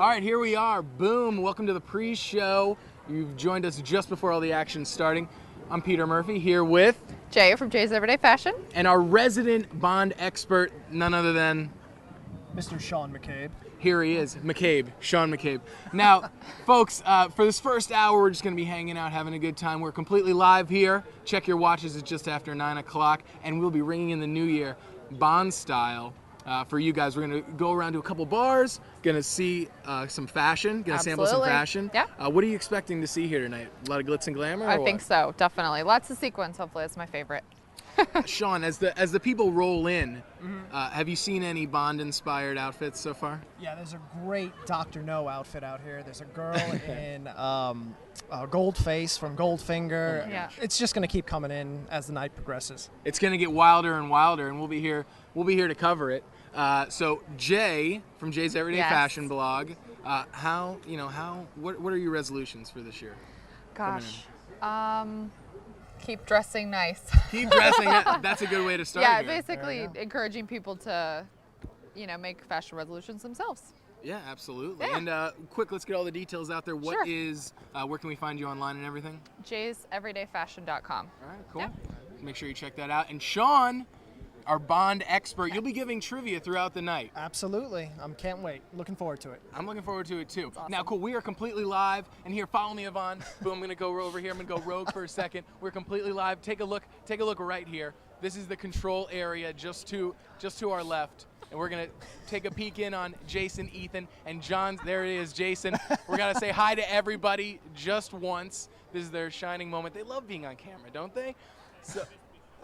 All right, here we are. Boom. Welcome to the pre-show. You've joined us just before all the action's starting. I'm Peter Murphy here with Jay from Jay's Everyday Fashion. And our resident Bond expert, none other than Mr. Sean McCabe. Here he is, Sean McCabe. Now, folks, for this first hour, we're just going to be hanging out, having a good time. We're completely live here. Check your watches, it's just after 9 o'clock, and we'll be ringing in the new year, Bond style. For you guys, we're going to go around to a couple bars, going to see some fashion, going to sample some fashion. Yeah. What are you expecting to see here tonight? A lot of glitz and glamour? I think so, definitely. Lots of sequins, hopefully. It's my favorite. Sean, as the people roll in, have you seen any Bond-inspired outfits so far? Yeah, there's a great Dr. No outfit out here. There's a girl in gold face from Goldfinger. Yeah. It's just going to keep coming in as the night progresses. It's going to get wilder and wilder, and we'll be here to cover it. So Jay from Jay's Everyday Fashion blog, what are your resolutions for this year? Gosh. Keep dressing nice. Keep dressing. That's a good way to start. Yeah, here. basically encouraging people to, make fashion resolutions themselves. Yeah, absolutely. Yeah. And quick, let's get all the details out there. What Sure. is, where can we find you online and everything? Jay'sEverydayFashion.com. All right, cool. Yeah. Make sure you check that out. And Sean, our Bond expert, you'll be giving trivia throughout the night. Absolutely. Can't wait. Looking forward to it. I'm looking forward to it too. Awesome. Now, cool, we are completely live, and here, follow me, Yvonne. Boom, I'm gonna go over here. I'm gonna go rogue for a second. We're completely live. Take a look right here. This is the control area just to our left. And we're gonna take a peek in on Jason, Ethan, and John. There it is, Jason. We're gonna say hi to everybody just once. This is their shining moment. They love being on camera, don't they?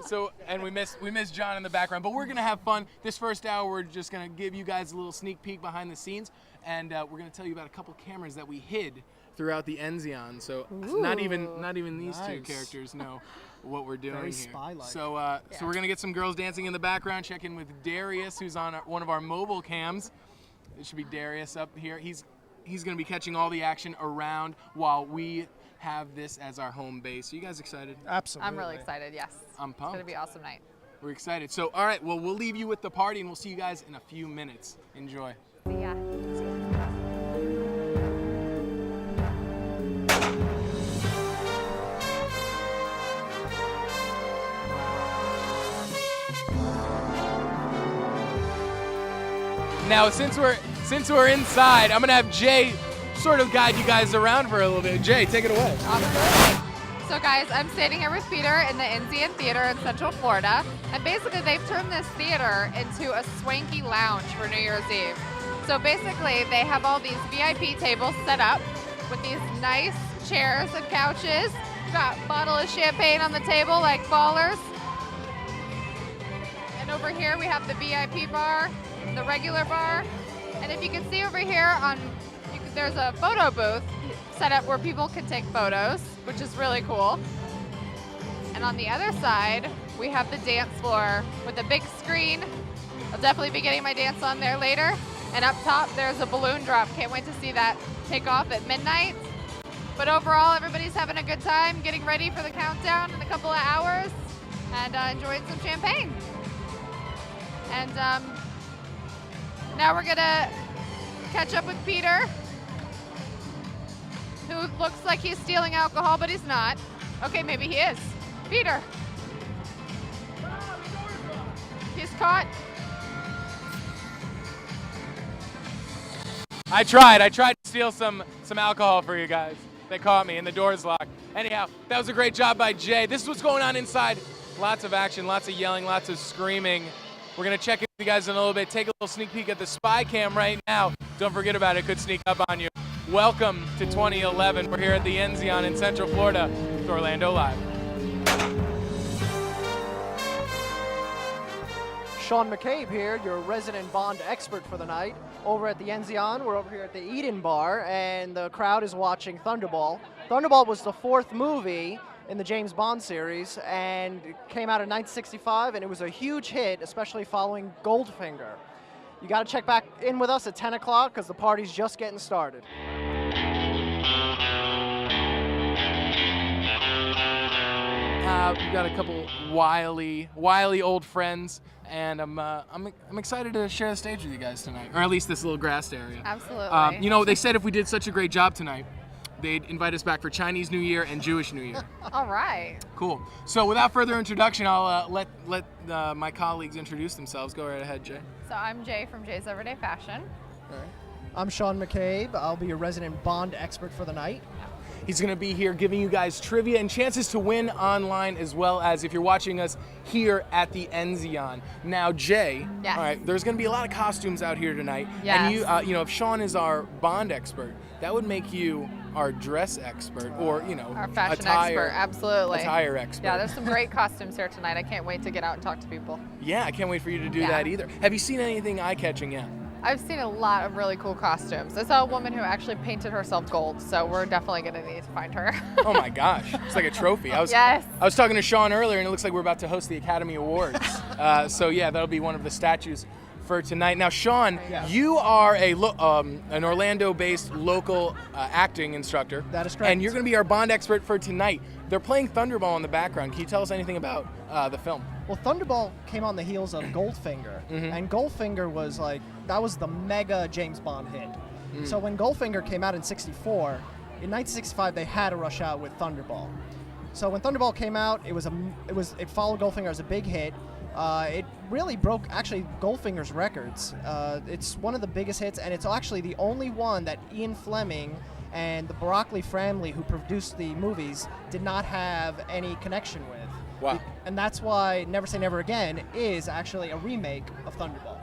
So, and we miss John in the background, but we're gonna have fun. This first hour, we're just gonna give you guys a little sneak peek behind the scenes, and we're gonna tell you about a couple cameras that we hid throughout the Enzian. So not even these two characters know what we're doing Very here. spy-like. So we're gonna get some girls dancing in the background. Check in with Darius, who's on one of our mobile cams. It should be Darius up here. He's gonna be catching all the action around while we have this as our home base. Are you guys excited? Absolutely. I'm really excited, yes. I'm pumped. It's going to be an awesome night. We're excited. So, all right, well, we'll leave you with the party, and we'll see you guys in a few minutes. Enjoy. Yeah. Now, since we're inside, I'm gonna have Jay sort of guide you guys around for a little bit. Jay, take it away. Absolutely. So guys, I'm standing here with Peter in the Enzian Theater in Central Florida. And basically they've turned this theater into a swanky lounge for New Year's Eve. So basically they have all these VIP tables set up with these nice chairs and couches. We've got a bottle of champagne on the table like ballers. And over here we have the VIP bar, the regular bar. And if you can see over here there's a photo booth set up where people can take photos, which is really cool. And on the other side, we have the dance floor with a big screen. I'll definitely be getting my dance on there later. And up top, there's a balloon drop. Can't wait to see that take off at midnight. But overall, everybody's having a good time, getting ready for the countdown in a couple of hours, and enjoying some champagne. And now we're gonna catch up with Peter, who looks like he's stealing alcohol, but he's not. Okay, maybe he is. Peter. He's caught. I tried to steal some alcohol for you guys. They caught me and the door's locked. Anyhow, that was a great job by Jay. This is what's going on inside. Lots of action, lots of yelling, lots of screaming. We're gonna check in with you guys in a little bit. Take a little sneak peek at the spy cam right now. Don't forget about it, could sneak up on you. Welcome to 2011. We're here at the Enzian in Central Florida with Orlando Live. Sean McCabe here, your resident Bond expert for the night. Over at the Enzian, we're over here at the Eden Bar, and the crowd is watching Thunderball. Thunderball was the fourth movie in the James Bond series, and it came out in 1965, and it was a huge hit, especially following Goldfinger. You got to check back in with us at 10 o'clock because the party's just getting started. We've got a couple wily old friends, and I'm excited to share the stage with you guys tonight, or at least this little grassed area. Absolutely. You know, they said if we did such a great job tonight, they'd invite us back for Chinese New Year and Jewish New Year. All right. Cool. So without further introduction, I'll let my colleagues introduce themselves. Go right ahead, Jay. So I'm Jay from Jay's Everyday Fashion. All right. I'm Sean McCabe. I'll be your resident Bond expert for the night. He's going to be here giving you guys trivia and chances to win online, as well as if you're watching us here at the Enzian. Now, Jay, Yes. all right, there's going to be a lot of costumes out here tonight. Yes. And you know, if Sean is our Bond expert, that would make you our dress expert, or Our fashion attire, expert, absolutely. attire expert. Yeah, there's some great costumes here tonight. I can't wait to get out and talk to people. Yeah, I can't wait for you to do Yeah. that either. Have you seen anything eye-catching yet? I've seen a lot of really cool costumes. I saw a woman who actually painted herself gold, so we're definitely going to need to find her. Oh my gosh, it's like a trophy. Yes. I was talking to Sean earlier, and it looks like we're about to host the Academy Awards. So yeah, that'll be one of the statues for tonight. Now, Sean, Yes. you are an Orlando-based local acting instructor. That is correct. And you're going to be our Bond expert for tonight. They're playing Thunderball in the background. Can you tell us anything about the film? Well, Thunderball came on the heels of Goldfinger, and Goldfinger was that was the mega James Bond hit. So when Goldfinger came out in '64, in 1965 they had to rush out with Thunderball. So when Thunderball came out, it followed Goldfinger as a big hit. It really broke actually Goldfinger's records. It's one of the biggest hits, and it's actually the only one that Ian Fleming and the Broccoli family, who produced the movies, did not have any connection with. Wow. And that's why Never Say Never Again is actually a remake of Thunderball.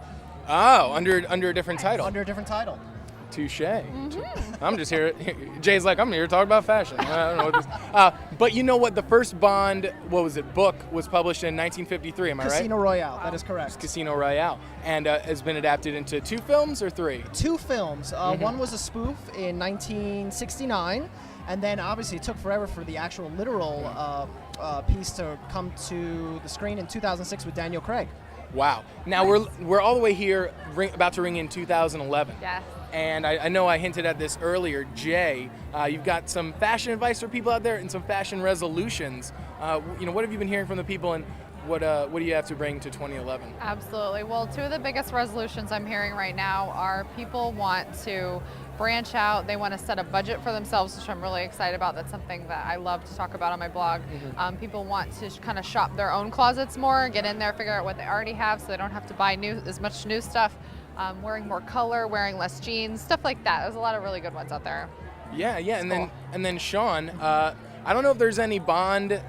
Oh, under a different title. Under a different title. Touche. I'm just here. Jay's like, I'm here to talk about fashion. I don't know what this. But you know what? The first Bond, book was published in 1953. Am I right? Casino Royale, that is correct. Casino Royale, and has been adapted into 2 films or 3? 2 films. One was a spoof in 1969, and then obviously it took forever for the actual literal piece to come to the screen in 2006 with Daniel Craig. Wow. Now we're all the way here, about to ring in 2011. Yes. And I know I hinted at this earlier, Jay. You've got some fashion advice for people out there and some fashion resolutions. What have you been hearing from the people, and what do you have to bring to 2011? Absolutely. Well, 2 of the biggest resolutions I'm hearing right now are people want to branch out. They want to set a budget for themselves, which I'm really excited about. That's something that I love to talk about on my blog. People want to kind of shop their own closets more, get in there, figure out what they already have so they don't have to buy as much new stuff. Wearing more color, wearing less jeans, stuff like that. There's a lot of really good ones out there. Yeah, It's cool. and then Sean, I don't know if there's any Bond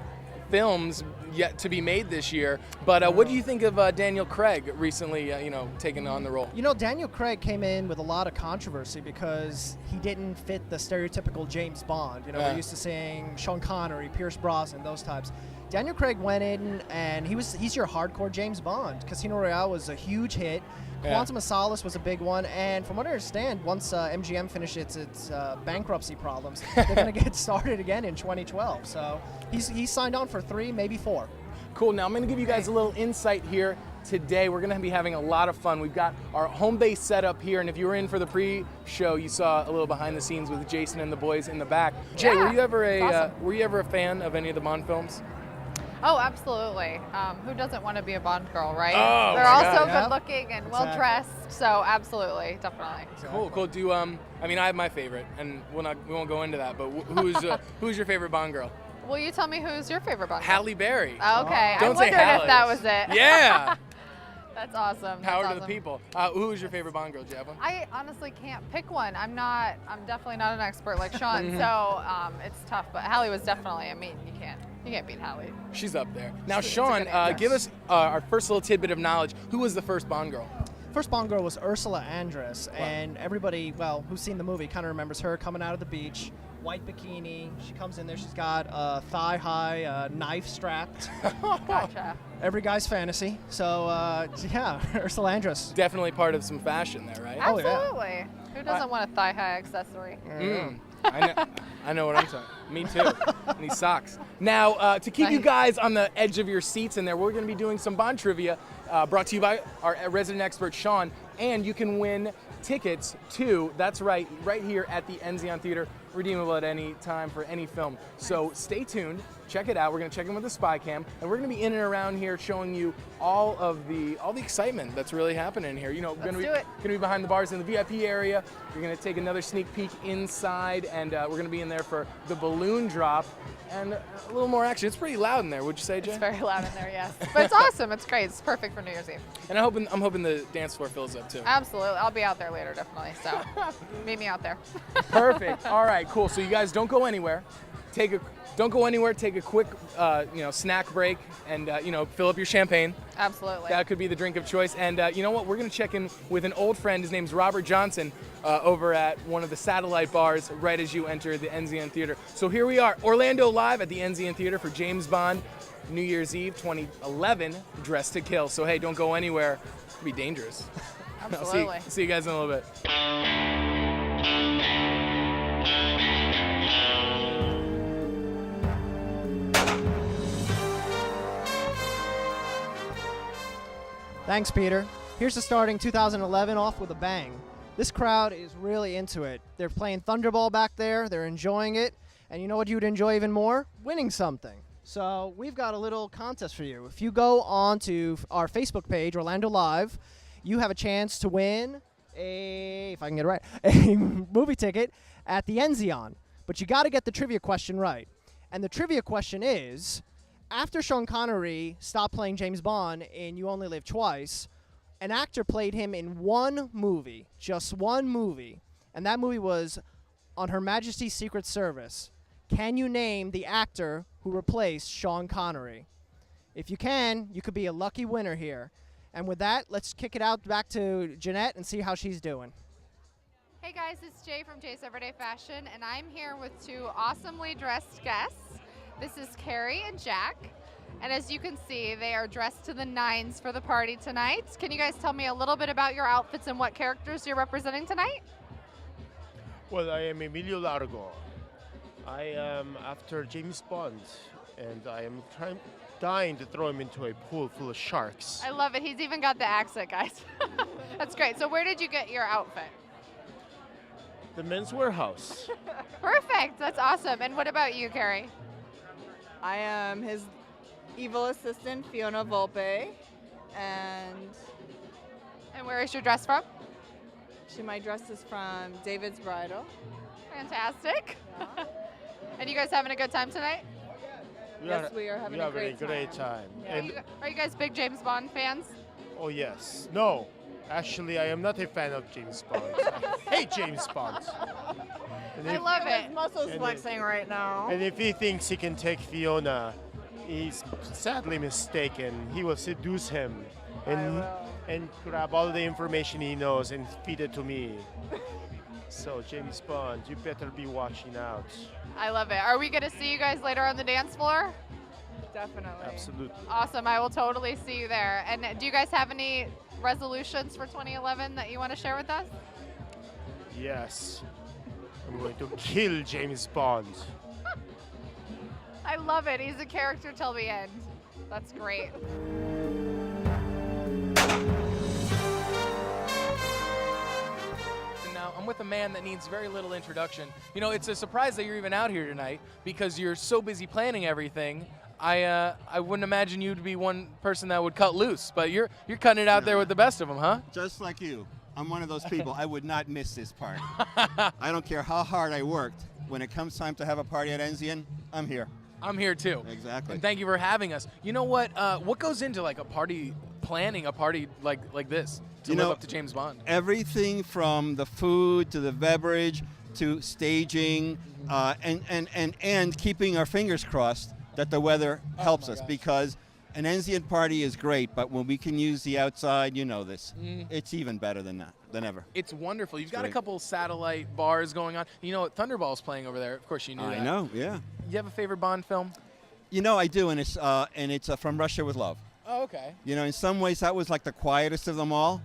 films yet to be made this year, but what do you think of Daniel Craig recently, taking on the role? You know, Daniel Craig came in with a lot of controversy because he didn't fit the stereotypical James Bond. We're used to seeing Sean Connery, Pierce Brosnan, those types. Daniel Craig went in, and he's your hardcore James Bond. Casino Royale was a huge hit. Quantum of Solace was a big one, and from what I understand, once MGM finishes its bankruptcy problems, they're going to get started again in 2012. So he's signed on for 3, maybe 4. Cool. Now I'm going to give you guys a little insight here today. We're going to be having a lot of fun. We've got our home base set up here, and if you were in for the pre-show, you saw a little behind the scenes with Jason and the boys in the back. Jay, Yeah, were you ever awesome. a fan of any of the Bond films? Oh, absolutely. Who doesn't want to be a Bond girl, right? Oh, They're my all God. so Yeah. good looking and well dressed, so absolutely, definitely. Cool. Do I have my favorite, and we won't go into that. But who's your favorite Bond girl? Will you tell me who's your favorite Bond girl? Halle Berry. Okay, Don't I say wondered Halle. if that was it. Yeah. That's awesome. Power That's to the awesome. people. Who is your favorite Bond girl? Do you have one? I honestly can't pick one. I'm definitely not an expert like Sean, so it's tough. But Halle was definitely. I mean, you can't beat Halle. She's up there. Now, She's a Sean, good actress. give us our first little tidbit of knowledge. Who was the first Bond girl? First Bond girl was Ursula Andress, and everybody, who's seen the movie kind of remembers her coming out of the beach, white bikini. She comes in there, she's got a thigh-high knife strapped. Gotcha. Every guy's fantasy. So, yeah, Ursula Andress. Definitely part of some fashion there, right? Oh, yeah. Absolutely. Who doesn't want a thigh-high accessory? I know what I'm talking. Me too. And these socks. Now, to keep you guys on the edge of your seats in there, we're going to be doing some Bond trivia brought to you by our resident expert, Sean. And you can win tickets to, that's right here at the Enzian Theater, redeemable at any time for any film. So stay tuned, check it out. We're gonna check in with the spy cam, and we're gonna be in and around here showing you all the excitement that's really happening here. You know, we're gonna be behind the bars in the VIP area. You're gonna take another sneak peek inside, and we're gonna be in there for the balloon drop and a little more action. It's pretty loud in there, would you say, Jay? It's very loud in there, yes. But it's awesome. It's great. It's perfect for New Year's Eve. And I'm hoping the dance floor fills up too. Absolutely. I'll be out there later, definitely. So meet me out there. Perfect. All right, cool. So you guys don't go anywhere. Take a quick snack break and fill up your champagne. Absolutely. That could be the drink of choice. And you know what? We're going to check in with an old friend. His name's Robert Johnson, over at one of the satellite bars right as you enter the Enzian Theater. So here we are, Orlando live at the Enzian Theater for James Bond, New Year's Eve 2011, Dressed to Kill. So hey, don't go anywhere. It'll be dangerous. Absolutely. I'll see you guys in a little bit. Thanks, Peter. Here's the starting 2011 off with a bang. This crowd is really into it. They're playing Thunderball back there. They're enjoying it. And you know what you would enjoy even more? Winning something. So we've got a little contest for you. If you go on to our Facebook page, Orlando Live, you have a chance to win if I can get it right, a movie ticket at the Enzian. But you got to get the trivia question right. And the trivia question is, after Sean Connery stopped playing James Bond in You Only Live Twice, an actor played him in one movie, just one movie, and that movie was On Her Majesty's Secret Service. Can you name the actor who replaced Sean Connery? If you can, you could be a lucky winner here. And with that, let's kick it out back to Jeanette and see how she's doing. Hey guys, it's Jay from Jay's Everyday Fashion, and I'm here with two awesomely dressed guests. This is Carrie and Jack, and as you can see, they are dressed to the nines for the party tonight. Can you guys tell me a little bit about your outfits and what characters you're representing tonight? Well, I am Emilio Largo. I am after James Bond, and I am dying to throw him into a pool full of sharks. I love it. He's even got the accent, guys. That's great. So where did you get your outfit? The Men's Warehouse. Perfect. That's awesome. And what about you, Carrie? I am his evil assistant, Fiona Volpe, and And where is your dress from? my dress is from David's Bridal. Fantastic. And you guys having a good time tonight? Yes, we are having a great time. Yeah. Are you guys big James Bond fans? Oh yes. No, actually, I am not a fan of James Bond. I hate James Bond. And I if- love it. His muscles And flexing right now. And if he thinks he can take Fiona, he's sadly mistaken. He will seduce him and grab all the information he knows and feed it to me. So James Bond, you better be watching out. I love it. Are we going to see you guys later on the dance floor? Definitely. Absolutely. Awesome. I will totally see you there. And do you guys have any resolutions for 2011 that you want to share with us? Yes. I'm going to kill James Bond. I love it. He's a character till the end. That's great. And now I'm with a man that needs very little introduction. You know, it's a surprise that you're even out here tonight because you're so busy planning everything. I wouldn't imagine you to be one person that would cut loose, but you're cutting it out there with the best of them, huh? Just like you. I'm one of those people. I would not miss this part. I don't care how hard I worked. When it comes time to have a party at Enzian, I'm here. I'm here too. Exactly. And thank you for having us. You know what? What goes into like a party, planning a party like this to live up to James Bond? Everything from the food to the beverage to staging and keeping our fingers crossed that the weather helps us, because an Enzian party is great, but when we can use the outside, you know this, it's even better than ever. It's wonderful. You've got a great. couple satellite bars going on. You know what? Thunderball's playing over there. Of course you knew that. I know, yeah. You have a favorite Bond film? You know, I do, and it's From Russia with Love. Oh, okay. You know, in some ways that was like the quietest of them all,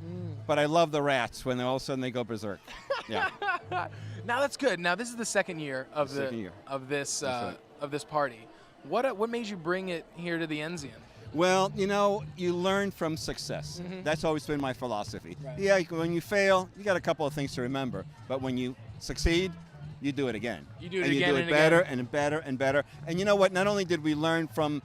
but I love the rats when all of a sudden they go berserk. Yeah. Now that's good. Now this is the second year of Second year. of this That's right. of this party. What made you bring it here to the Enzian? Well, you know, you learn from success. That's always been my philosophy. Right. Yeah, when you fail, you got a couple of things to remember. But when you succeed, you do it again. You do it and again you do and it better again. and better and better. And you know what? Not only did we learn from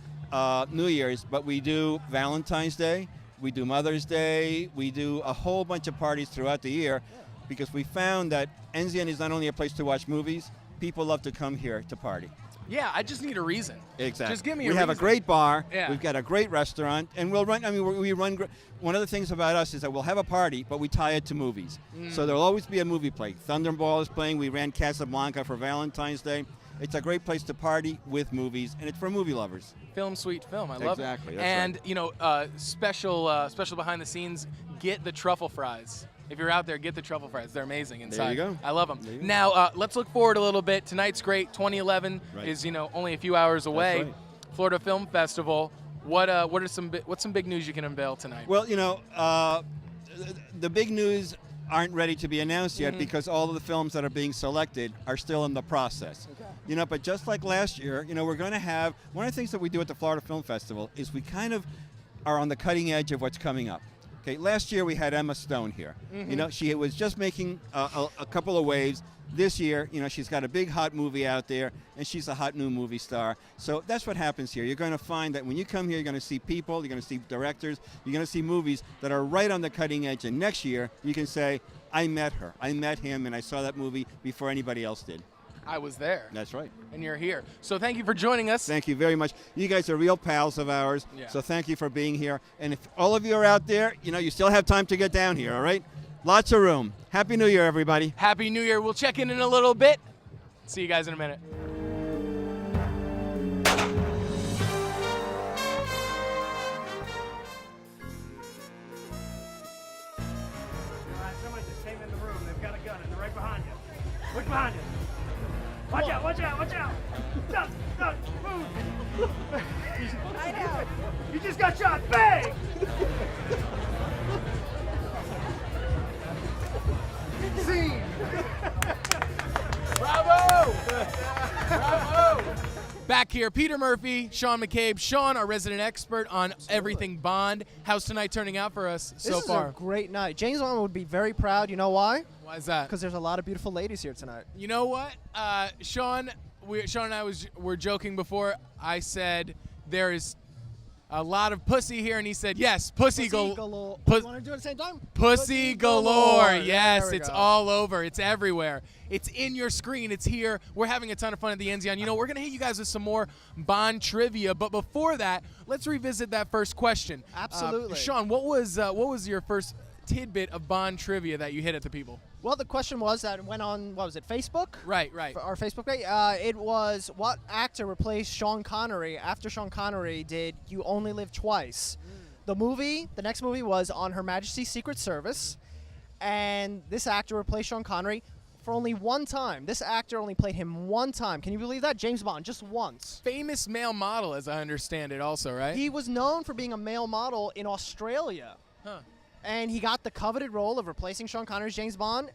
New Year's, but we do Valentine's Day, we do Mother's Day, we do a whole bunch of parties throughout the year because we found that Enzian is not only a place to watch movies, people love to come here to party. Yeah, I just need a reason. Exactly. Just give me we a have a reason. great bar. Yeah. We've got a great restaurant, and we'll run. I mean, we run. One of the things about us is that we'll have a party, but we tie it to movies. So there'll always be a movie play. Thunderball is playing. We ran Casablanca for Valentine's Day. It's a great place to party with movies, and it's for movie lovers. Film, sweet film. I love Exactly, it. that's And right. you know, special behind the scenes. Get the truffle fries. If you're out there, get the truffle fries. They're amazing inside. There you go. I love them. There you go. Now, let's look forward a little bit. Tonight's great. 2011 Right. is only a few hours away. right. Florida Film Festival. What's some big news you can unveil tonight? Well, you know, the big news aren't ready to be announced yet because all of the films that are being selected are still in the process. Okay. You know, but just like last year, you know, we're going to have one of the things that we do at the Florida Film Festival is we kind of are on the cutting edge of what's coming up. Okay, last year we had Emma Stone here. You know, she was just making a couple of waves. This year, you know, she's got a big hot movie out there, and she's a hot new movie star. So that's what happens here. You're going to find that when you come here, you're going to see people, you're going to see directors, you're going to see movies that are right on the cutting edge. And next year, you can say, I met her, I met him, and I saw that movie before anybody else did. I was there. That's right. And you're here. So thank you for joining us. Thank you very much. You guys are real pals of ours, Yeah. so thank you for being here. And if all of you are out there, you know, you still have time to get down here, all right? Lots of room. Happy New Year, everybody. Happy New Year. We'll check in a little bit. See you guys in a minute. Somebody just came in the room. They've got a gun and they're right behind you. Look behind you. Watch out, watch out, watch out. Duck, duck, move. I know. You just got shot. Bang! Scene. Bravo! Bravo! Back here, Peter Murphy, Sean McCabe. Sean, our resident expert on everything Bond. How's tonight turning out for us so This is far? a great night. James Bond would be very proud. You know why? Why is that? Because there's a lot of beautiful ladies here tonight. You know what, Sean? Sean and I were joking before. I said there is a lot of pussy here, and he said yes, pussy galore. Pus- You want to do it at the same time? Pussy galore. Yes, There we it's go. all over. It's everywhere. It's in your screen. It's here. We're having a ton of fun at the Enzian. You know, we're going to hit you guys with some more Bond trivia. But before that, let's revisit that first question. Absolutely. Sean, what was your first tidbit of Bond trivia that you hit at the people? Well, the question was that it went on, what was it, Facebook? Right, right. For our Facebook page. It was what actor replaced Sean Connery after Sean Connery did You Only Live Twice? The next movie was On Her Majesty's Secret Service, and this actor replaced Sean Connery for only one time. This actor only played him one time. Can you believe that? James Bond, just once. Famous male model, as I understand it, also, right? He was known for being a male model in Australia. Huh. And he got the coveted role of replacing Sean Connery's James Bond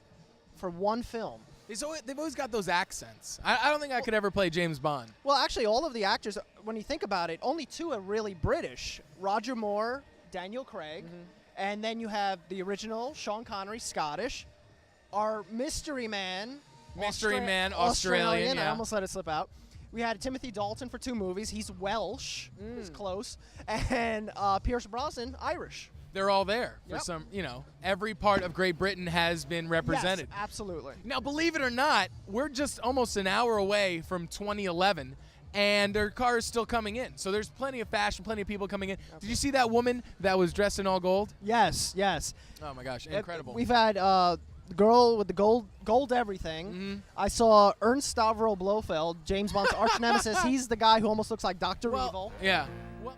for one film. They've always got those accents. I don't think I could ever play James Bond. Well, actually, all of the actors, when you think about it, only two are really British. Roger Moore, Daniel Craig, and then you have the original Sean Connery, Scottish. Our Mystery Man, Australian, I yeah. almost let it slip out. We had Timothy Dalton for 2 movies. He's Welsh. He's close. And Pierce Brosnan, Irish. They're all there for Yep. some, every part of Great Britain has been represented. Yes, absolutely. Now, believe it or not, we're just almost an hour away from 2011, and their car is still coming in. So there's plenty of fashion, plenty of people coming in. Did you see that woman that was dressed in all gold? Yes, yes. Oh, my gosh, incredible. We've had the girl with the gold everything. I saw Ernst Stavro Blofeld, James Bond's arch nemesis. He's the guy who almost looks like Dr. Evil. Yeah. Well,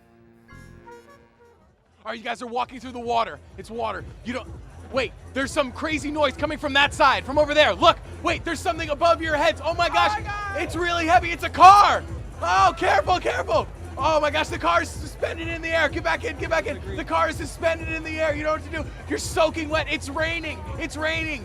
all right, you guys are walking through the water. It's water. You don't. Wait, there's some crazy noise coming from that side, from over there. Look, wait, there's something above your heads. Oh my gosh, it's really heavy. It's a car. Oh, careful, careful. Oh my gosh, the car is suspended in the air. Get back in, get back in. The car is suspended in the air. You know what to do. You're soaking wet. It's raining. It's raining.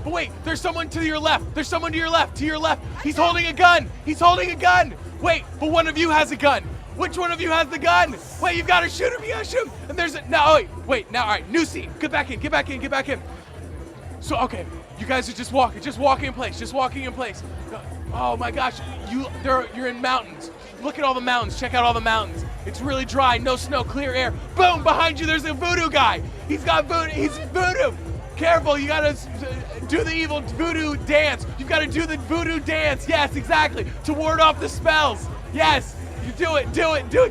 But wait, there's someone to your left. There's someone to your left, to your left. He's holding a gun. He's holding a gun. Wait, but one of you has a gun. Which one of you has the gun? Wait, you gotta shoot him. You gotta shoot him. And there's a no. Wait. Now, all right. New scene. Get back in. Get back in. Get back in. So okay, you guys are just walking in place. Just walking in place. Oh my gosh, you're in mountains. Look at all the mountains. Check out all the mountains. It's really dry. No snow. Clear air. Boom! Behind you, there's a voodoo guy. He's got voodoo. He's voodoo. Careful, you gotta do the evil voodoo dance. You've gotta do the voodoo dance. Yes, exactly. To ward off the spells. Yes, you do it.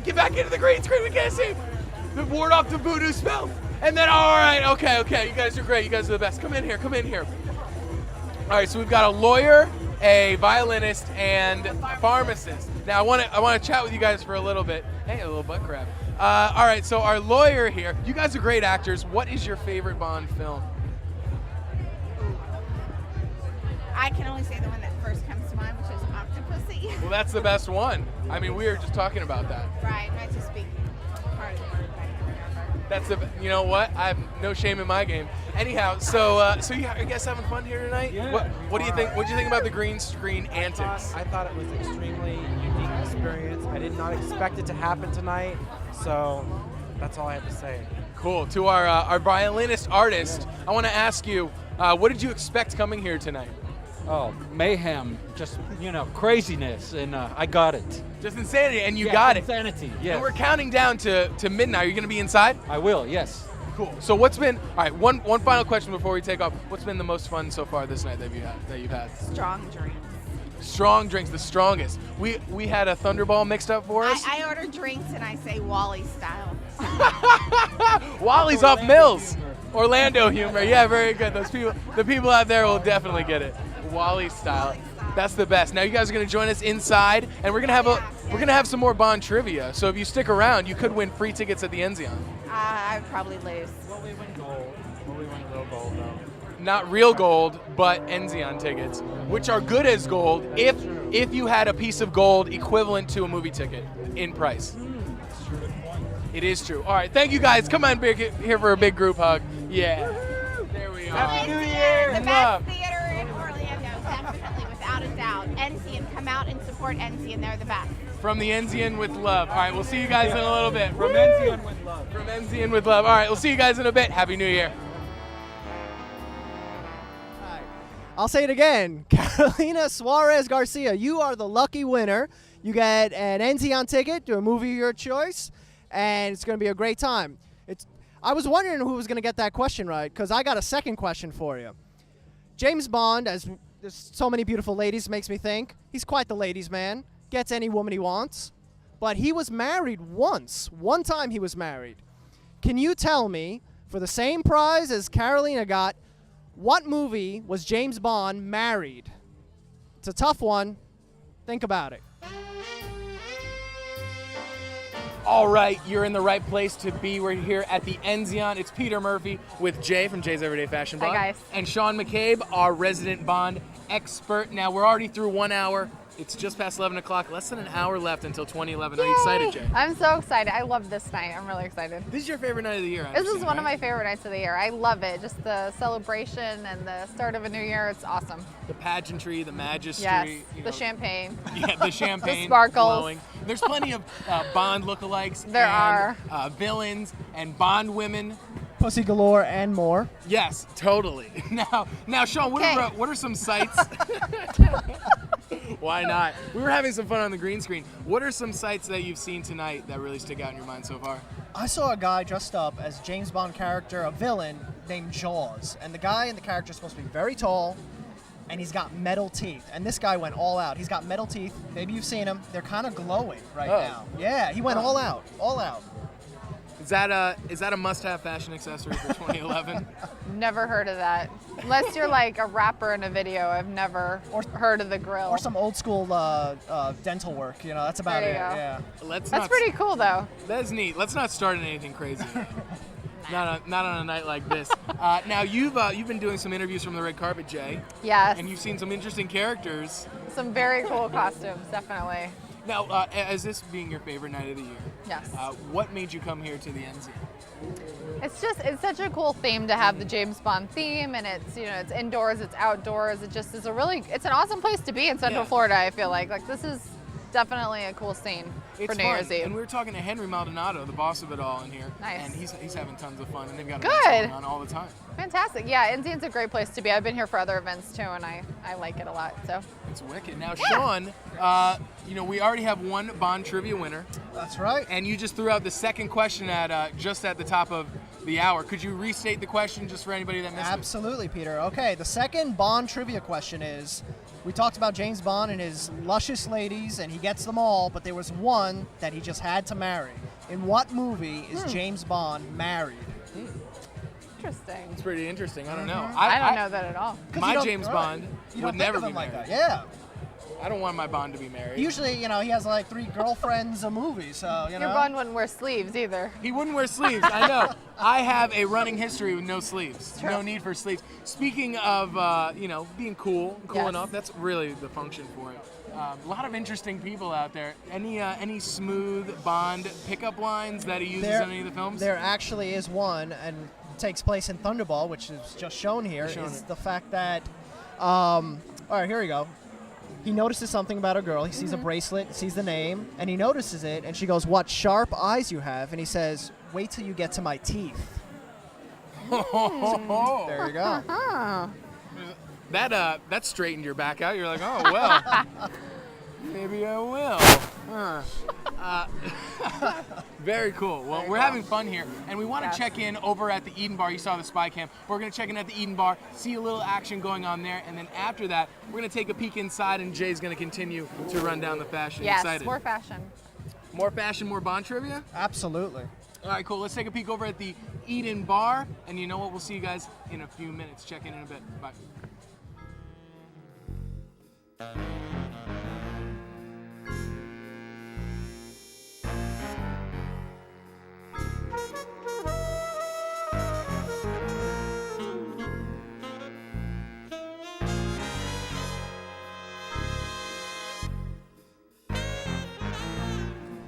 Get back into the green screen. We can't see. Ward off the voodoo spells. And then, all right, okay. You guys are great. You guys are the best. Come in here. All right, so we've got a lawyer, a violinist, and a pharmacist. Now, I want to chat with you guys for a little bit. Hey, a little butt crap. All right, so our lawyer here. You guys are great actors. What is your favorite Bond film? I can only say the one that first comes to mind, which is Octopussy. Well, that's the best one. I mean, we were just talking about that. Right, not to speak part of the word, but I can't remember. You know what? I have no shame in my game. Anyhow, so you guys having fun here tonight? Yeah. What do you think? What do you think about the green screen antics? I thought it was an extremely unique experience. I did not expect it to happen tonight, so that's all I have to say. Cool. To our violinist artist, I want to ask you, what did you expect coming here tonight? Oh, mayhem, just, craziness, and I got it. Just insanity, and you got it. Insanity, yes. And we're counting down to midnight. Are you going to be inside? I will, yes. Cool. So what's been, all right, one final question before we take off. What's been the most fun so far this night that you've had? Strong drinks. Strong drinks, the strongest. We had a Thunderball mixed up for us. I order drinks and I say Wally style. Wally's off Mills. Orlando humor. Yeah, very good. The people out there will definitely get it. Wally style. That's the best. Now you guys are going to join us inside, and we're going to have some more Bond trivia. So if you stick around, you could win free tickets at the Enzian. I would probably lose. Will we win gold? Will we win real gold, though? Not real gold, but Enzian tickets, which are good as gold if you had a piece of gold equivalent to a movie ticket in price. It is true. All right, thank you guys. Come on, here for a big group hug. Yeah. There we are. Happy New Year! The best theater in Orlando, definitely, without a doubt. Enzian, come out and support Enzian. They're the best. From the Enzian with love. All right, we'll see you guys in a little bit. From Enzian with love. From Enzian with love. All right, we'll see you guys in a bit. Happy New Year. I'll say it again. Carolina Suarez Garcia, you are the lucky winner. You get an Enzian ticket to a movie of your choice, and it's going to be a great time. I was wondering who was going to get that question right, because I got a second question for you. James Bond, as there's so many beautiful ladies, makes me think he's quite the ladies' man. Gets any woman he wants. But he was married once. One time he was married. Can you tell me, for the same prize as Carolina got, what movie was James Bond married? It's a tough one. Think about it. All right, you're in the right place to be. We're here at the Enzian. It's Peter Murphy with Jay from Jay's Everyday Fashion Blog. Hi, guys. And Sean McCabe, our resident Bond expert. Now, we're already through 1 hour. It's just past 11 o'clock. Less than an hour left until 2011. Are you excited, Jay? I'm so excited. I love this night. I'm really excited. This is your favorite night of the year. This is one of my favorite nights of the year. I love it. Just the celebration and the start of a new year. It's awesome. The pageantry, the majesty. Yes, you the know. champagne. Yeah, the champagne. The sparkles. Flowing. There's plenty of Bond lookalikes. There and, are. Villains and Bond women. Pussy galore and more. Yes, totally. Now, Sean, what are some sites? Why not? We were having some fun on the green screen. What are some sites that you've seen tonight that really stick out in your mind so far? I saw a guy dressed up as James Bond character, a villain named Jaws. And the guy in the character is supposed to be very tall, and he's got metal teeth. And this guy went all out. He's got metal teeth. Maybe you've seen him. They're kind of glowing right now. Yeah, he went all out. All out. Is that a must-have fashion accessory for 2011? Never heard of that. Unless you're like a rapper in a video, I've never heard of the grill. Or some old school dental work. You know, that's about There you it. go. Yeah. That's pretty cool, though. That's neat. Let's not start anything crazy. Not on a night like this. Now you've been doing some interviews from the red carpet, Jay. Yes. And you've seen some interesting characters. Some very cool costumes, definitely. Now, as this being your favorite night of the year, Yes. What made you come here to the Enzian? It's such a cool theme to have the James Bond theme, and it's indoors, it's outdoors. It just is it's an awesome place to be in Central Florida. I feel like this is definitely a cool scene. It's for New fun. Year's Eve. And we were talking to Henry Maldonado, the boss of it all in here. Nice. And he's having tons of fun, and they've got Good. events going on all the time. Fantastic. Yeah, Enzian's a great place to be. I've been here for other events too, and I like it a lot. So It's wicked. Now, Sean, we already have one Bond trivia winner, That's right. and you just threw out the second question at just at the top of the hour. Could you restate the question just for anybody that missed Absolutely, Peter. Okay, the second Bond trivia question is, we talked about James Bond and his luscious ladies, and he gets them all, but there was one that he just had to marry. In what movie is James Bond married? interesting. it? It's pretty interesting. I don't know. I don't know that at all. 'Cause My you don't- James right. Bond You would don't never think of be him like married. that. Yeah. I don't want my Bond to be married. Usually, he has like 3 girlfriends a movie, so, Your Bond wouldn't wear sleeves either. He wouldn't wear sleeves. I know. I have a running history with no sleeves. True. No need for sleeves. Speaking of, being cool Yes. enough, that's really the function for it. A lot of interesting people out there. Any smooth Bond pickup lines that he uses in any of the films? There actually is one, and it takes place in Thunderball, which is just shown here, Shown is it. the fact that, all right, here we go. He notices something about a girl. He sees a bracelet, sees the name, and he notices it, and she goes, "What sharp eyes you have." And he says, "Wait till you get to my teeth." There you go. Huh. That straightened your back out. You're like, oh well, maybe I will. Very cool. Well, we're having fun here, and we want to Yes. check in over at the Eden Bar. You saw the spy cam. We're going to check in at the Eden Bar, see a little action going on there, and then after that, we're going to take a peek inside, and Jay's going to continue to run down the fashion. Yes, Excited? more fashion. More fashion, more Bond trivia? Absolutely. All right, cool. Let's take a peek over at the Eden Bar, and you know what? We'll see you guys in a few minutes. Check in a bit. Bye.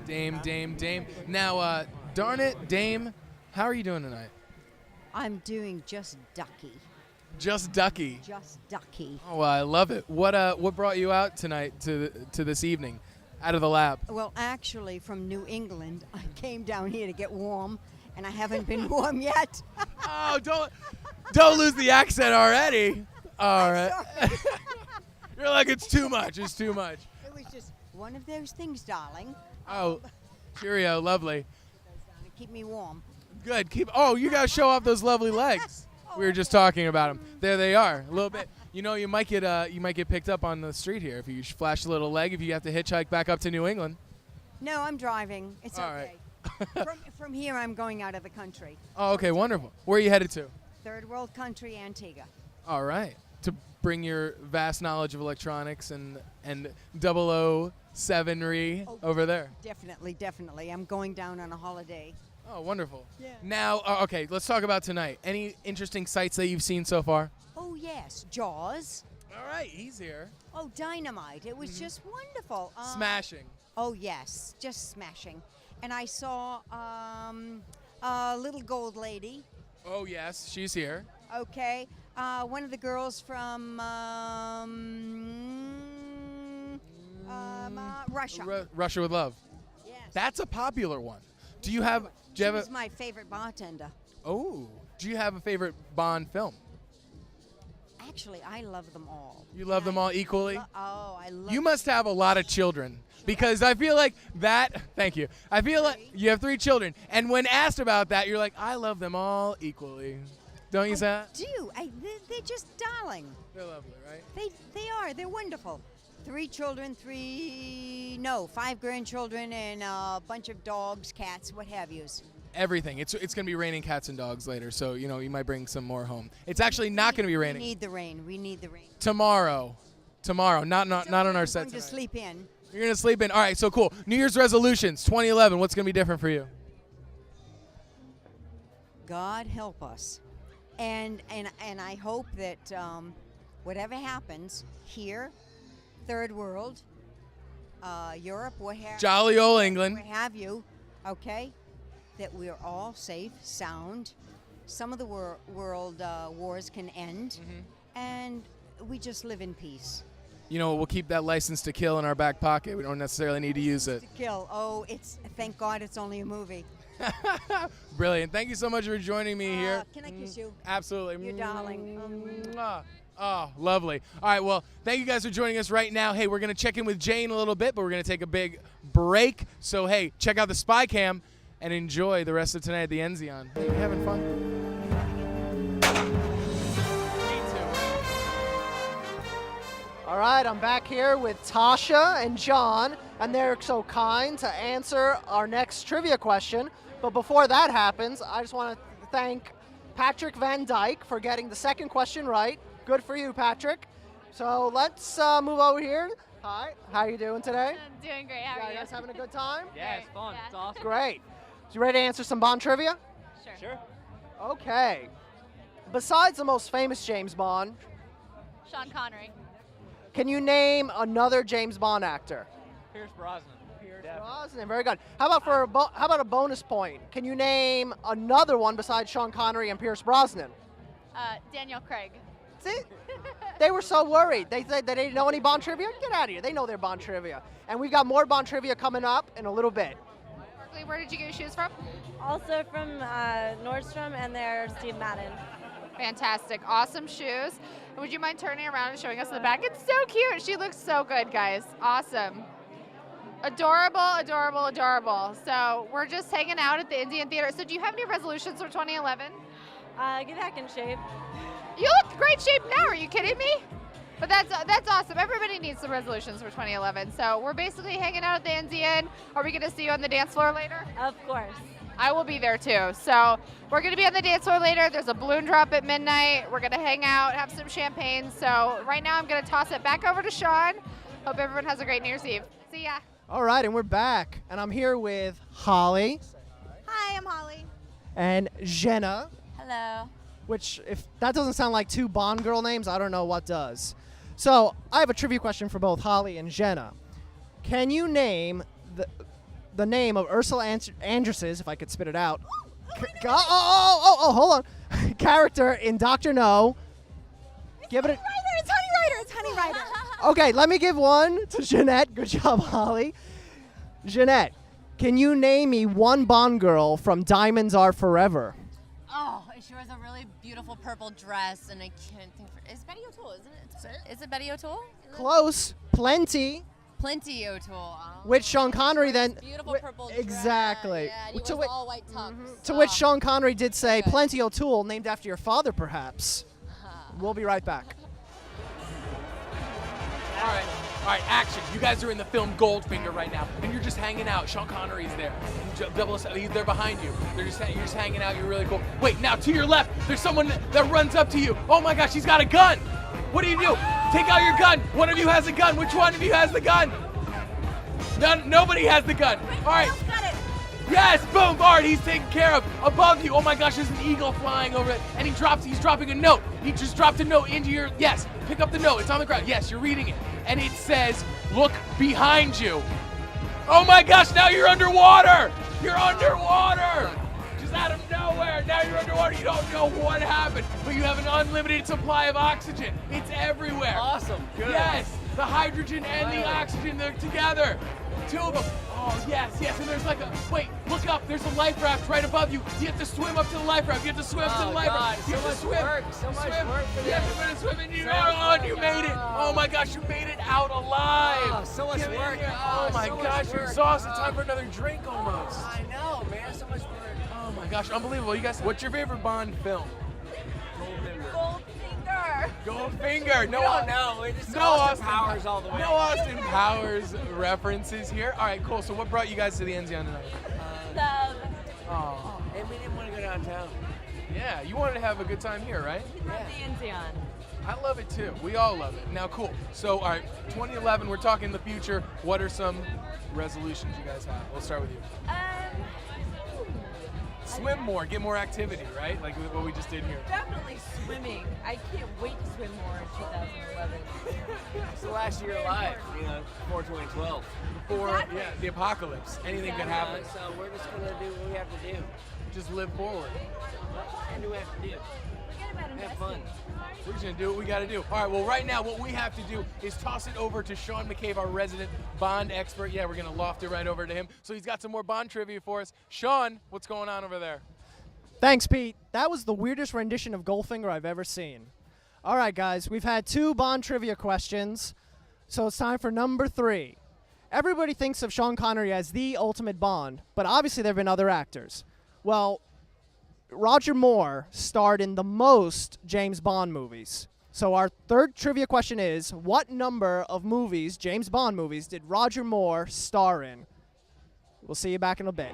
Dame. Now, darn it, Dame, how are you doing tonight? I'm doing just ducky. Just ducky. Just ducky. Oh, I love it. What brought you out tonight to this evening, out of the lab? Well, actually, from New England, I came down here to get warm, and I haven't been warm yet. Oh, don't lose the accent already. All right. You're like, it's too much. It's too much. It was just one of those things, darling. Oh, cheerio, lovely. To keep me warm. Good. You gotta show off those lovely legs. We were just talking about them. There they are, a little bit. You know, you might get picked up on the street here if you flash a little leg. If you have to hitchhike back up to New England. No, I'm driving. It's All okay. right. from here, I'm going out of the country. Oh, okay, wonderful. Where are you headed to? Third world country, Antigua. All right. To bring your vast knowledge of electronics and 007-ry over there. Definitely. I'm going down on a holiday. Oh, wonderful. Yeah. Now, okay, let's talk about tonight. Any interesting sights that you've seen so far? Oh, yes. Jaws. All right, he's here. Oh, dynamite. It was just wonderful. Smashing. Oh, yes. Just smashing. And I saw a little gold lady. Oh, yes, she's here. Okay. One of the girls from Russia. Russia with Love. Yes. That's a popular one. Do you She have was my favorite bartender. do you have a favorite Bond film? Actually, I love them all. You love them all equally? I love You must have a lot of children because I feel like that. Thank you. I feel like you have 3 children, and when asked about that, you're like, I love them all equally. Don't you say that? do. They're just darling. They're lovely, right? They are. They're wonderful. 3 children, 5 grandchildren, and a bunch of dogs, cats, what have yous. Everything. It's going to be raining cats and dogs later, so you might bring some more home. It's actually not going to be raining. We need the rain. We need the rain. Tomorrow, not on our set I'm going to tonight. sleep in. You're going to sleep in. All right, so cool. New Year's resolutions, 2011. What's going to be different for you? God help us. And I hope that whatever happens here, third world, Europe, Jolly old England. where have you, okay, that we're all safe, sound. Some of the world wars can end, and we just live in peace. you know, we'll keep that license to kill in our back pocket. We don't necessarily need to use it. To kill. Oh, thank God it's only a movie. Brilliant. Thank you so much for joining me here. Can I kiss you? Absolutely. You darling. Mwah. Oh, lovely. All right, well, thank you guys for joining us right now. Hey, we're going to check in with Jane a little bit, but we're going to take a big break. So, hey, check out the Spy Cam and enjoy the rest of tonight at the Enzian. Are you having fun? Me too. All right, I'm back here with Tasha and John, and they're so kind to answer our next trivia question. But before that happens, I just want to thank Patrick Van Dyke for getting the second question right. Good for you, Patrick. So let's move over here. Hi, how you doing today? I'm doing great. How are you? guys having a good time? Yeah, it's fun. It's awesome. Great. So you ready to answer some Bond trivia? Sure. Okay. Besides the most famous James Bond, Sean Connery. can you name another James Bond actor? Pierce Brosnan. Brosnan, very good. How about a bonus point? Can you name another one besides Sean Connery and Pierce Brosnan? Daniel Craig. See? They were so worried. They said they didn't know any Bond trivia. Get out of here. They know their Bond trivia. And we've got more Bond trivia coming up in a little bit. Where did you get your shoes from? Also from Nordstrom, and they're Steve Madden. Fantastic. Awesome shoes. Would you mind turning around and showing us the back? It's so cute. She looks so good, guys. Awesome. Adorable, adorable, adorable. So we're just hanging out at the Indian Theater. So do you have any resolutions for 2011? Get back in shape. You look in great shape now. Are you kidding me? But that's awesome. Everybody needs some resolutions for 2011. So we're basically hanging out at the Enzian. Are we going to see you on the dance floor later? Of course. I will be there too. So we're going to be on the dance floor later. There's a balloon drop at midnight. We're going to hang out, have some champagne. So right now I'm going to toss it back over to Sean. Hope everyone has a great New Year's Eve. See ya. All right, and we're back. And I'm here with Holly Hi, I'm Holly. and Jenna, Hello. which if that doesn't sound like two Bond girl names, I don't know what does. So I have a trivia question for both Holly and Jenna. Can you name the name of Ursula Andress's, if I could spit it out, hold on, character in Dr. No? Give it a... It's Honey Rider. It's Honey Rider. Okay, let me give one to Jeanette. Good job, Holly. Jeanette, can you name me one Bond girl from Diamonds Are Forever? Oh, she wears a really beautiful purple dress, and I can't think. Is Betty O'Toole? Isn't it? Is it Betty O'Toole? Close. Plenty. Plenty O'Toole. Oh. Which Sean Connery then... Beautiful purple dress. Exactly. Yeah, and he To wears whi- all white tux. To which Sean Connery did say, Plenty O'Toole, named after your father, perhaps. We'll be right back. All right, action. You guys are in the film Goldfinger right now, and you're just hanging out. Sean Connery's there. They're behind you. You're just hanging out. You're really cool. Wait, now to your left, there's someone that runs up to you. Oh my gosh, he's got a gun. What do you do? Take out your gun. One of you has a gun. Which one of you has the gun? Nobody has the gun. All right. Yes, boom, Bard, he's taken care of. Above you, oh my gosh, there's an eagle flying over it, and he's dropping a note. He just dropped a note into your, yes, pick up the note, it's on the ground. Yes, you're reading it, and it says, look behind you. Oh my gosh, now you're underwater. You're underwater. Just out of nowhere, now you're underwater. You don't know what happened, but you have an unlimited supply of oxygen. It's everywhere. Awesome. Good. Yes, the hydrogen and the oxygen, they're together. Two of them. Oh, yes, and there's like a, wait, look up, there's a life raft right above you. You have to swim up to the life raft. You have to swim to the life raft. You have to swim. So much work for You have to swim, and you made it. Oh my gosh, you made it out alive. Oh, so much work. Oh my gosh, you're exhausted. Time for another drink almost. I know, man. So much work. Oh my gosh, unbelievable. You guys, what's your favorite Bond film? Goldfinger. No, Austin Powers all the way. No Austin Powers references here. All right, cool. So what brought you guys to the Enzian tonight? Love. Oh. And we didn't want to go downtown. Yeah, you wanted to have a good time here, right? The Enzian. I love it too. We all love it. Now, cool. So, all right, 2011, we're talking the future. What are some resolutions you guys have? We'll start with you. Swim more, get more activity, right? Like what we just did here. Definitely swimming. I can't wait to swim more in 2011. It's the last year alive, before 2012. Before the apocalypse, anything could happen. So we're just gonna do what we have to do. Just live forward. What do we have to do? We're gonna Have fun. We're just going to do what we got to do. All right, well, right now, what we have to do is toss it over to Sean McCabe, our resident Bond expert. Yeah, we're going to loft it right over to him. So he's got some more Bond trivia for us. Sean, what's going on over there? Thanks, Pete. That was the weirdest rendition of Goldfinger I've ever seen. All right, guys, we've had 2 Bond trivia questions, so it's time for number 3. Everybody thinks of Sean Connery as the ultimate Bond, but obviously there have been other actors. Well, Roger Moore starred in the most James Bond movies. So our third trivia question is, what number of movies, James Bond movies, did Roger Moore star in? We'll see you back in a bit.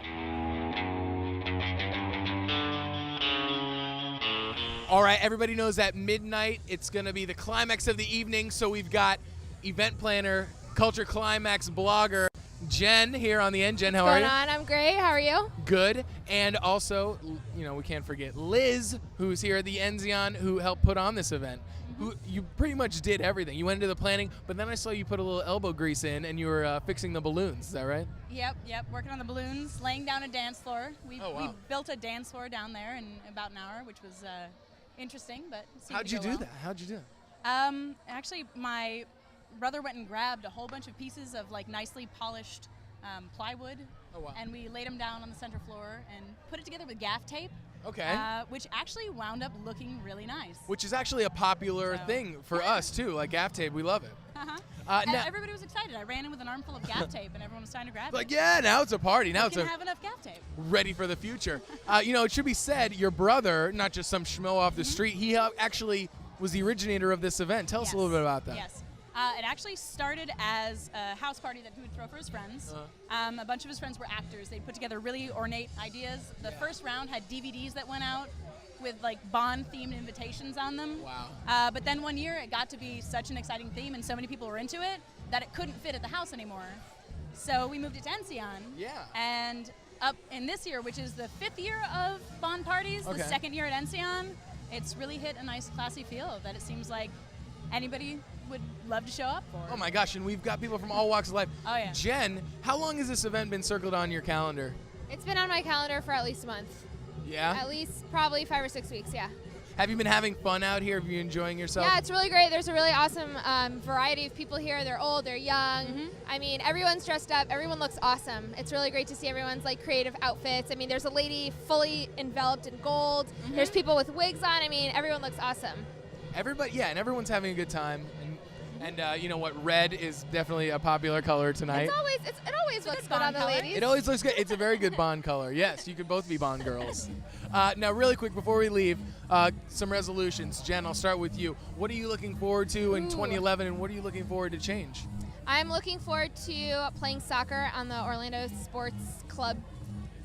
All right, everybody knows at midnight it's going to be the climax of the evening, so we've got event planner, Culture Climax blogger, Jen here on the end. Jen, how are you? What's going on? I'm great. How are you? Good. And also, you know, we can't forget Liz, who's here at the Enzian, who helped put on this event. Who you pretty much did everything. You went into the planning, but then I saw you put a little elbow grease in, and you were fixing the balloons. Is that right? Yep. Working on the balloons, laying down a dance floor. We wow. built a dance floor down there in about an hour, which was interesting, but seemed How'd to you go do well. that? How'd you do it? Actually, my brother went and grabbed a whole bunch of pieces of like nicely polished plywood, and we laid them down on the center floor and put it together with gaff tape. Okay. Which actually wound up looking really nice. Which is actually a popular thing for us too, like gaff tape. We love it. And now, everybody was excited. I ran in with an armful of gaff tape, and everyone was trying to grab like, it. yeah, now it's a party. Now we it's can have enough gaff tape. ready for the future. You know, it should be said, your brother, not just some schmo off the street, he actually was the originator of this event. Tell us a little bit about that. Yes. It actually started as a house party that he would throw for his friends. A bunch of his friends were actors. They put together really ornate ideas. The first round had DVDs that went out with like Bond-themed invitations on them. Wow. But then one year it got to be such an exciting theme and so many people were into it that it couldn't fit at the house anymore. So we moved it to Enzian. Yeah. And up in this year, which is the 5th year of Bond parties, the 2nd year at Enzian, it's really hit a nice classy feel that it seems like anybody would love to show up for. Oh my gosh, and we've got people from all walks of life. Oh yeah. Jen, how long has this event been circled on your calendar? It's been on my calendar for at least a month. Yeah? At least probably 5 or 6 weeks, yeah. Have you been having fun out here? Have you enjoying yourself? Yeah, it's really great. There's a really awesome variety of people here. They're old, they're young. I mean, everyone's dressed up. Everyone looks awesome. It's really great to see everyone's like creative outfits. I mean, there's a lady fully enveloped in gold. There's people with wigs on. I mean, everyone looks awesome. Everybody, yeah, and everyone's having a good time. And you know what? Red is definitely a popular color tonight. It always looks good on the ladies. It always looks good. It's a very good Bond color. Yes, you could both be Bond girls. Now, really quick before we leave, some resolutions. Jen, I'll start with you. What are you looking forward to in 2011, and what are you looking forward to change? I'm looking forward to playing soccer on the Orlando Sports Club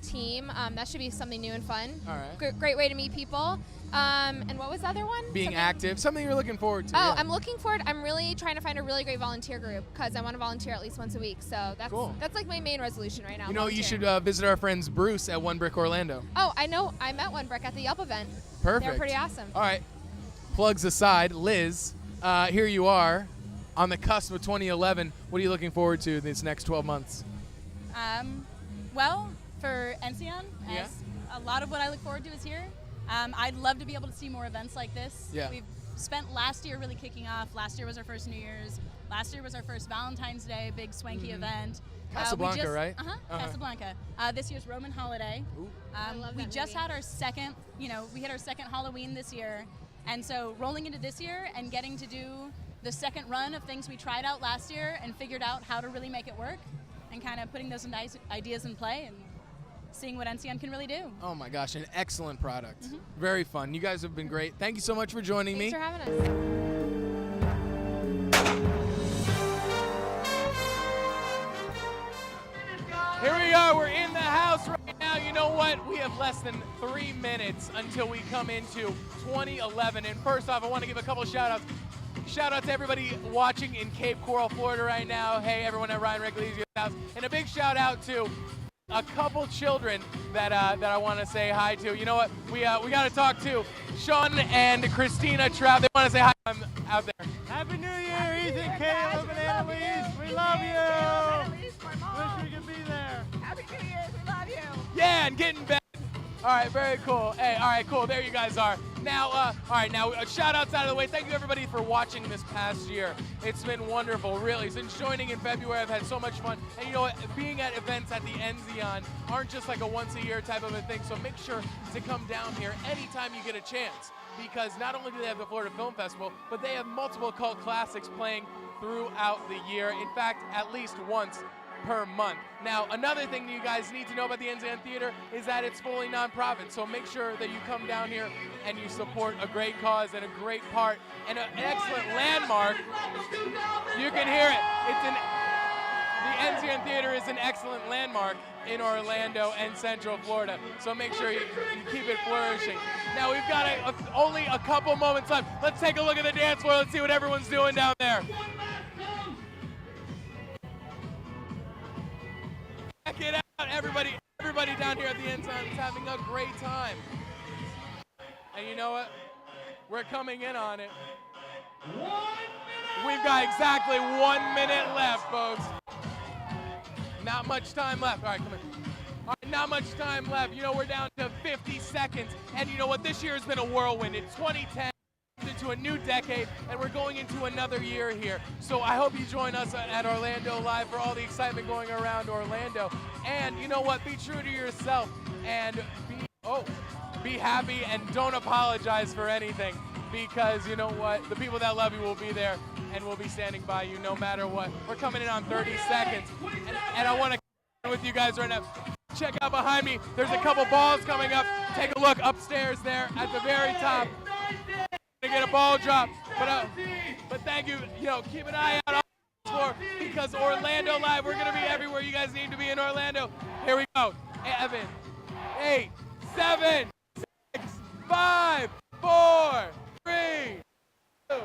team. That should be something new and fun. All right. Great way to meet people. And what was the other one? Being active. Something you're looking forward to. Oh, yeah. I'm looking forward. I'm really trying to find a really great volunteer group because I want to volunteer at least once a week. So that's like my main resolution right now. You know, you should volunteering. visit our friends Bruce at One Brick Orlando. Oh, I know. I met One Brick at the Yelp event. Perfect. They're pretty awesome. All right. Plugs aside, Liz, here you are on the cusp of 2011. What are you looking forward to these next 12 months? Well, for Enzian, a lot of what I look forward to is here. I'd love to be able to see more events like this. Yeah. We've spent last year really kicking off. Last year was our first New Year's. Last year was our first Valentine's Day, big swanky event. Casablanca, right? Casablanca. This year's Roman holiday. I love we that just movie. had our second, we hit our second Halloween this year. And so rolling into this year and getting to do the second run of things we tried out last year and figured out how to really make it work and kind of putting those ideas in play and seeing what Enzian can really do. Oh my gosh, an excellent product. Very fun. You guys have been great. Thank you so much for joining Thanks me. for having us. Here we are. We're in the house right now. You know what? We have less than 3 minutes until we come into 2011. And first off, I want to give a couple shout outs. Shout out to everybody watching in Cape Coral, Florida right now. Hey, everyone at Ryan Recklesia's house. And a big shout out to a couple children that I want to say hi to. You know what? We got to talk to Sean and Christina Trapp. They want to say hi. I'm out there. Happy New Year, Ethan, Caleb, and Annalise. We love you. Wish we could be there. Happy New Year. We love you. Yeah, and get in bed. All right, very cool. Hey, all right, cool. There you guys are. Now, all right, now shout outs out of the way. Thank you everybody for watching this past year. It's been wonderful, really. Since joining in February, I've had so much fun. And you know what, being at events at the Enzian aren't just like a once a year type of a thing, so make sure to come down here anytime you get a chance. Because not only do they have the Florida Film Festival, but they have multiple cult classics playing throughout the year. In fact, at least once per month. Now, another thing that you guys need to know about the Enzian Theater is that it's fully nonprofit, so make sure that you come down here and you support a great cause and a great part and an excellent landmark. You can hear it. The Enzian Theater is an excellent landmark in Orlando and Central Florida, so make sure you keep it flourishing. Now, we've got only a couple moments left. Let's take a look at the dance floor. Let's see what everyone's doing down there. Check it out, everybody down here at the Enzian is having a great time. And you know what? We're coming in on it. We've got exactly 1 minute left, folks. Not much time left. All right, come in. All right, not much time left. You know, we're down to 50 seconds. And you know what? This year has been a whirlwind. It's 2010. Into a new decade, and we're going into another year here. So I hope you join us at Orlando Live for all the excitement going around Orlando. And you know what? Be true to yourself and be happy and don't apologize for anything, because you know what? The people that love you will be there and will be standing by you no matter what. We're coming in on 30 seconds, and I want to with you guys right now. Check out behind me. There's a couple balls coming up. Take a look upstairs there at the very top. To get a ball drop, but thank you. You know, keep an eye out on the floor, because Orlando Live, we're gonna be everywhere you guys need to be in Orlando. Here we go. 7, 8, 7, 6, 5, 4, 3, 2.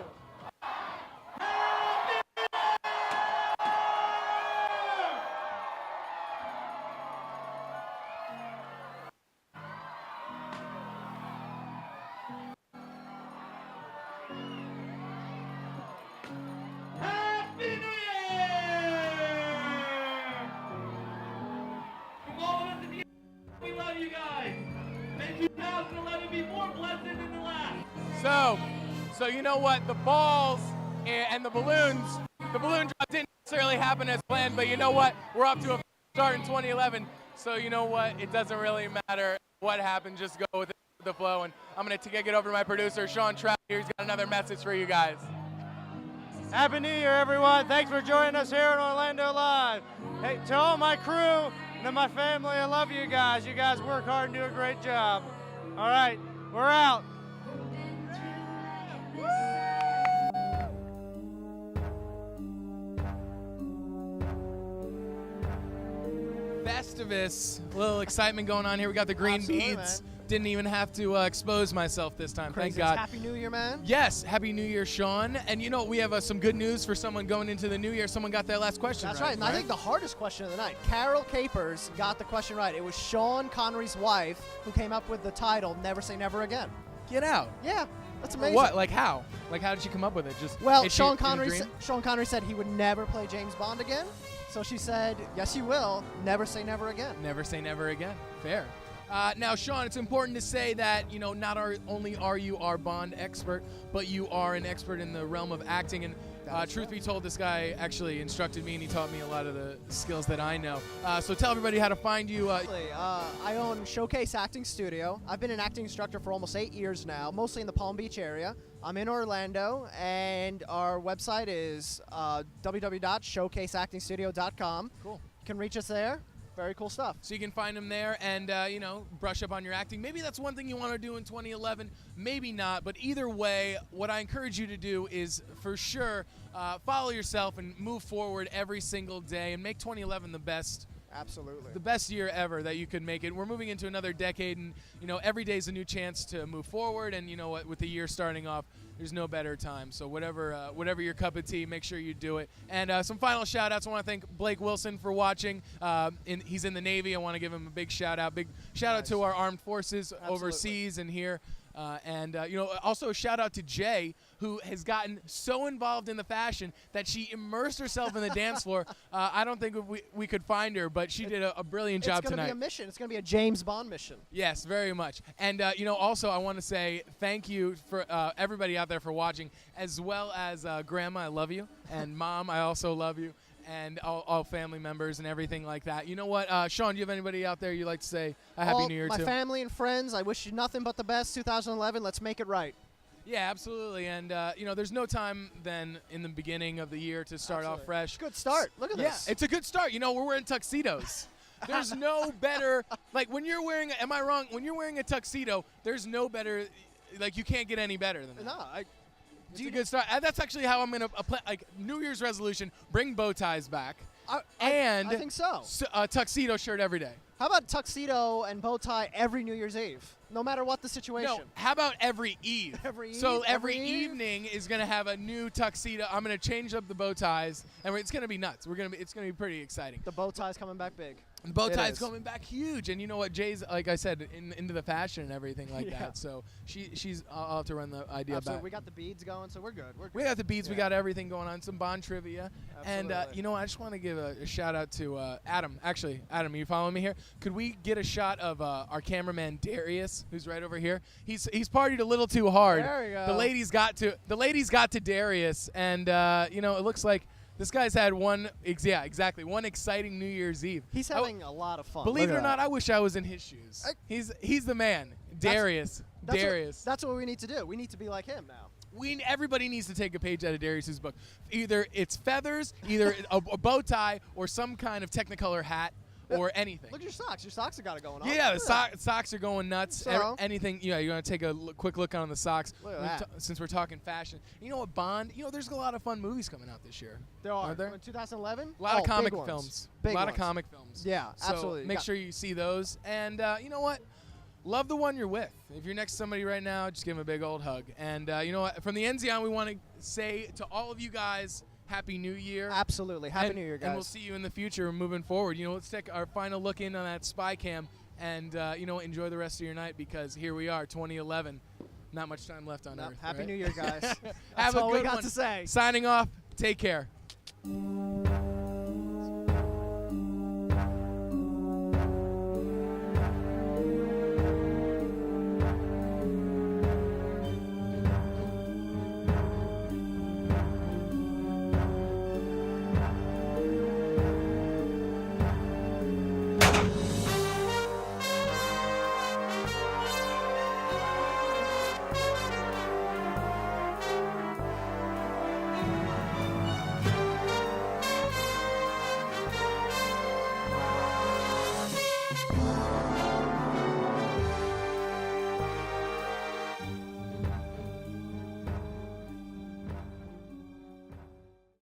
So you know what? The balls and the balloon drop didn't necessarily happen as planned, but you know what? We're off to a start in 2011. So you know what? It doesn't really matter what happened. Just go with the flow. And I'm going to take it over to my producer, Sean Trout. He's got another message for you guys. Happy New Year, everyone. Thanks for joining us here in Orlando Live. Hey, to all my crew and to my family, I love you guys. You guys work hard and do a great job. All right, we're out. Festivus, a little excitement going on here. We got the green Absolutely, beads. man. Didn't even have to expose myself this time. Crazy. Thank God. Happy New Year, man. Yes, Happy New Year, Sean. And you know, we have some good news for someone going into the new year. Someone got that last question That's right. And I think the hardest question of the night, Carol Capers got the question right. It was Sean Connery's wife who came up with the title, Never Say Never Again. Get out. Yeah, that's amazing. What? Like how? Like how did she come up with it? Just Well, is she Sean in a Connery, dream? Sean Connery said he would never play James Bond again. So she said, yes, you will. Never say never again. Never say never again. Fair. Now, Sean, it's important to say that, you know, not only are you our Bond expert, but you are an expert in the realm of acting. And truth be told, this guy actually instructed me, and he taught me a lot of the skills that I know. So tell everybody how to find you. I own Showcase Acting Studio. I've been an acting instructor for almost 8 years now, mostly in the Palm Beach area. I'm in Orlando, and our website is www.showcaseactingstudio.com. Cool. You can reach us there. Very cool stuff. So you can find him there and, you know, brush up on your acting. Maybe that's one thing you want to do in 2011. Maybe not. But either way, what I encourage you to do is, for sure, follow yourself and move forward every single day and make 2011 the best. Absolutely. The best year ever that you could make it. We're moving into another decade, and, you know, every day is a new chance to move forward. And, you know what, with the year starting off, there's no better time. So whatever your cup of tea, make sure you do it. And some final shout-outs. I want to thank Blake Wilson for watching. He's in the Navy. I want to give him a big shout-out. Big shout-out to our armed forces overseas and here. And also a shout out to Jay, who has gotten so involved in the fashion that she immersed herself in the dance floor. I don't think we could find her, but she did a brilliant job It's tonight. going to be a mission. It's going to be a James Bond mission. Yes, very much. And, also I want to say thank you for everybody out there for watching, as well as Grandma, I love you, and Mom, I also love you, and all family members and everything like that. You know what? Sean, do you have anybody out there you'd like to say a Happy New Year to? My family and friends, I wish you nothing but the best. 2011, let's make it right. Yeah, absolutely. And, there's no time then in the beginning of the year to start off fresh. Good start. Look at this. Yeah, it's a good start. We're wearing tuxedos. There's no better, when you're wearing, am I wrong? When you're wearing a tuxedo, there's no better, you can't get any better than that. No, It's a good start. That's actually how I'm going to, New Year's resolution, bring bow ties back. I think so. A tuxedo shirt every day. How about tuxedo and bow tie every New Year's Eve, no matter what the situation? No, how about every eve? Every So eve? every Every eve? evening is going to have a new tuxedo. I'm going to change up the bow ties, and it's going to be nuts. It's going to be pretty exciting. The bow tie's coming back big. The bow It tie's is. coming back huge, and you know what? Jay's, like I said, into the fashion and everything like Yeah. that. So she's. I'll have to run the idea Absolutely. back. We got the beads going, so we're good. We got the beads. We Yeah. got everything going on. Some Bond trivia. And Absolutely. I just want to give a shout out to Adam. Actually, Adam, you following me here? Could we get a shot of our cameraman Darius, who's right over here? He's partied a little too hard. There we go. The ladies got to Darius, and it looks like this guy's had one exciting New Year's Eve. He's having a lot of fun. Believe Look it at or not, that. I wish I was in his shoes. He's the man, Darius. Darius. That's what we need to do. We need to be like him now. Everybody needs to take a page out of Darius's book. Either it's feathers, either a bow tie, or some kind of Technicolor hat, or anything. Look at your socks. Your socks have got it going on. Yeah, Look the at that. socks are going nuts. So? Anything, you're going to take a quick look on the socks. Look at that. Since we're talking fashion. You know what, Bond? There's a lot of fun movies coming out this year. There are. Aren't there? In 2011? A lot of big comic ones. films. Big a lot ones. of comic films. Yeah, So absolutely. make sure you see those. And you know what? Love the one you're with. If you're next to somebody right now, just give them a big old hug. And you know what? From the Enzian, we want to say to all of you guys, Happy New Year. Absolutely. Happy New Year, guys. And we'll see you in the future moving forward. Let's take our final look in on that spy cam and, enjoy the rest of your night, because here we are, 2011. Not much time left on Earth. Happy right? New Year, guys. Have That's a all good we got one. to say. Signing off. Take care.